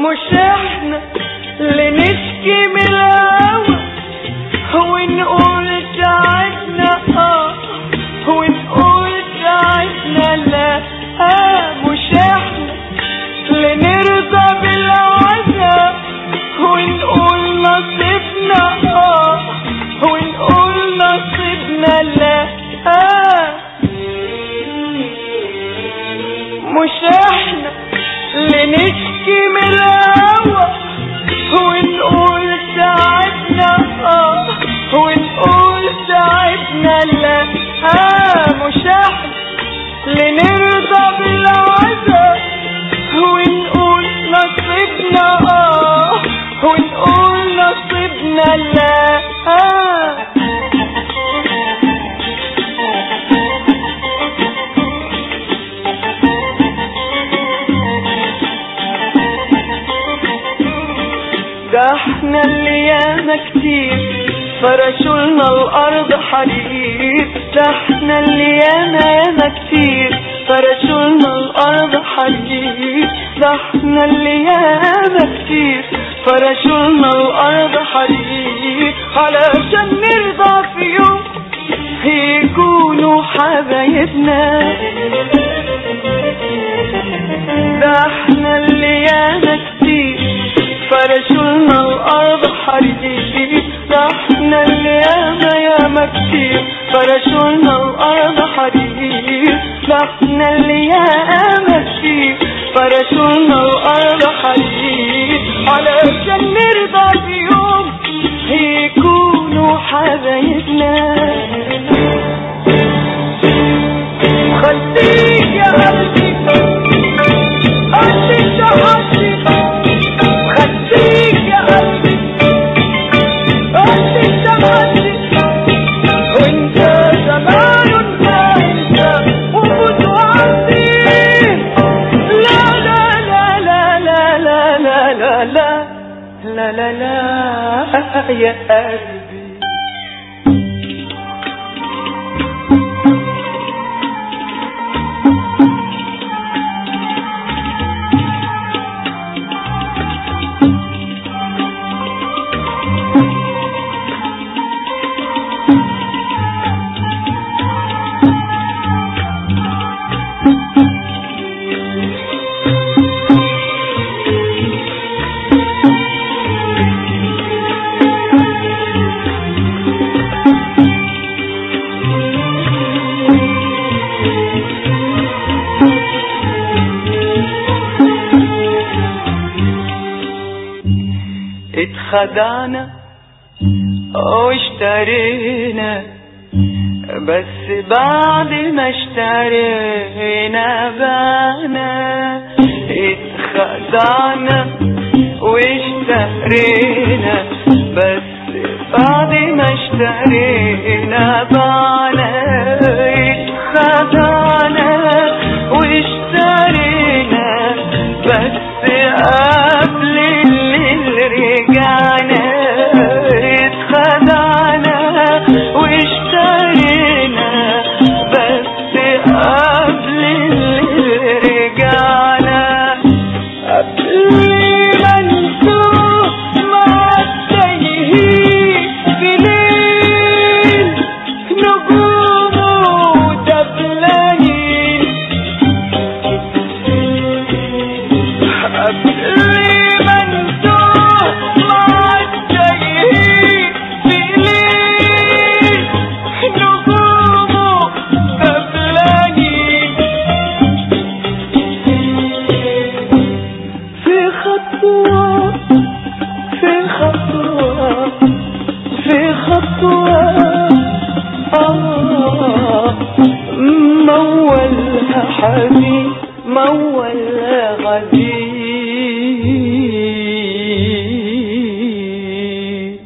مش احنا اللي نشكي من الهوى ونقول تعبنا ونقول تعبنا لا مش احنا اللي نرضى بالعذاب ونقول نصيبنا ونقول نصيبنا لا مش احنا اللي نشكي من الهوى ونقول تعبنا ونقول تعبنا لا مش احنا اللي نرضى بالعذاب ونقول نصيبنا ونقول نصيبنا لا ده احنا اللي ياما كتير فرشولنا الارض حرير ده احنا اللي ياما كتير فرشولنا الارض حرير ده احنا اللي ياما كتير فرشولنا الارض حرير علشان نرضى في يوم يكونوا حبايبنا ده احنا اللي ياما كتير فرشولنا الارض حرير ده احنا اللي ياما كتير فرشولنا الارض حرير ده احنا اللي ياما كتير فرشولنا الارض حرير علشان نرضى في يوم يكونوا حبايبنا خليك يا قلبي قلبي شحاتي خليك يا قلبي قلبي شحاتي وانت زمان انت وفوت وعدي لا لا لا لا لا لا لا لا لا لا لا لا يا قلبي اتخدعنا واشترينا بس بعد ما اشترينا بانا اتخدعنا واشترينا بس بعد ما اشترينا بانا اتخدعنا واشترينا بس قبل رجعنا اتخدعنا واشترينا بس قبل رجعنا قبل ما نشوف مع التايهين في ليل نجوم ودبلانين قبل مول غدير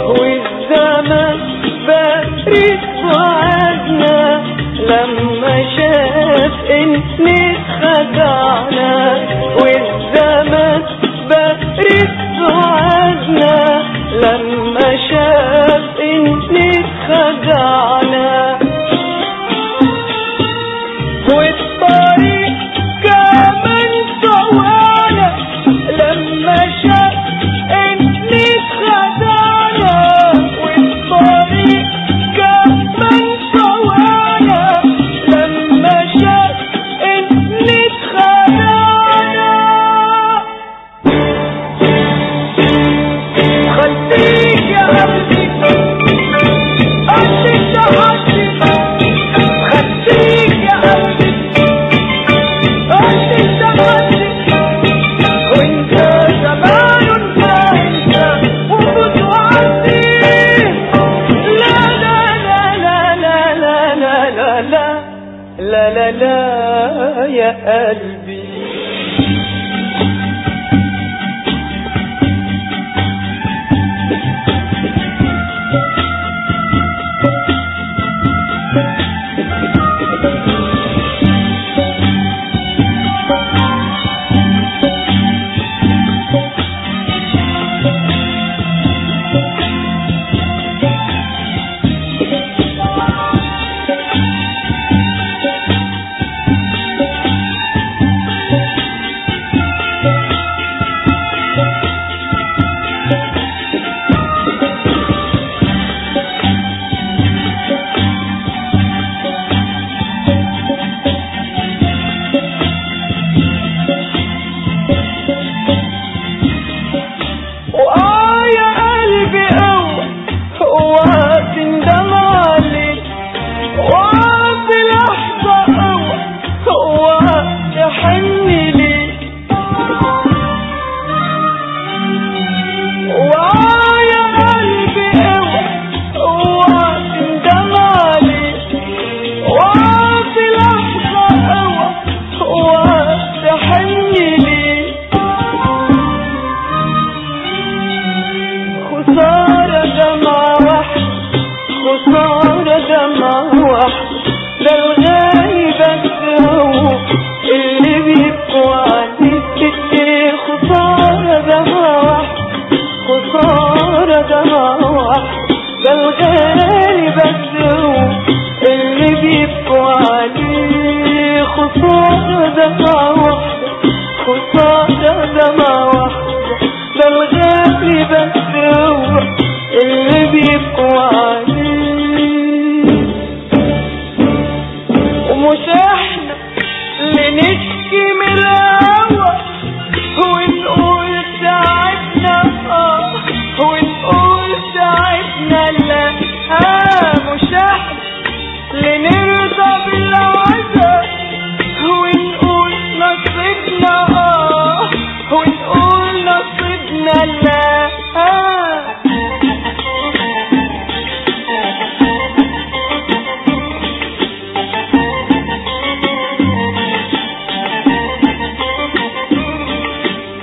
والزمن بارد وعدنا لما شاف اني اتخدعنا والزمن بارد وعدنا لما شاف اني لا يا قلبي.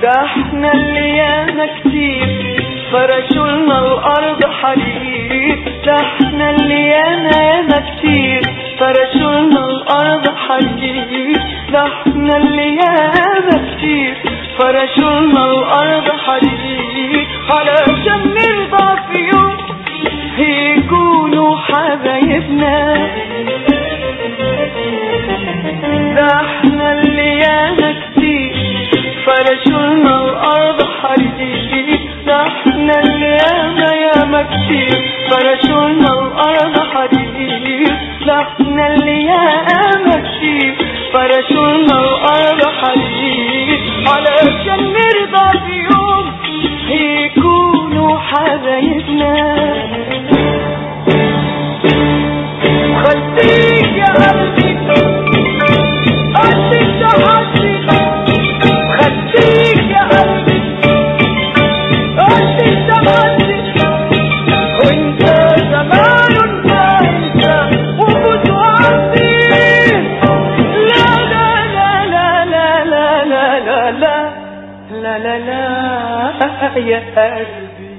ده احنا اللي ياما كتير فرشولنا الارض حديد. ده احنا اللي ياما كتير فرشولنا الارض حديد. ده احنا اللي ياما كتير فرشولنا الارض حديد علشان نرضى في يوم يكونوا حبايبنا. ده احنا اللي ياما كتير فرشولنا الارض حديد. ده احنا اللي ياما كتير فرشولنا الارض حديد. ده احنا اللي ياما كتير فرشولنا الارض حديد علشان نرضى في يوم يكونوا حبايبنا. خليك يا قلبي قلبي تحدي، خليك يا قلبي قلبي تحدي، وانت زمان انت وفوت وعدي. لا لا لا لا لا لا لا لا لا لا لا يا قلبي.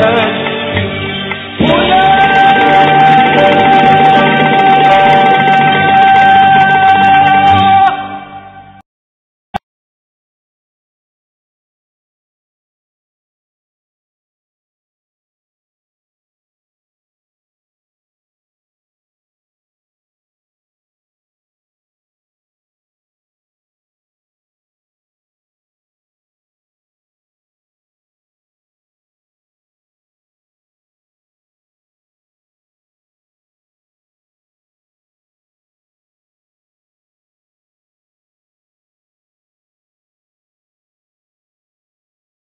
الناس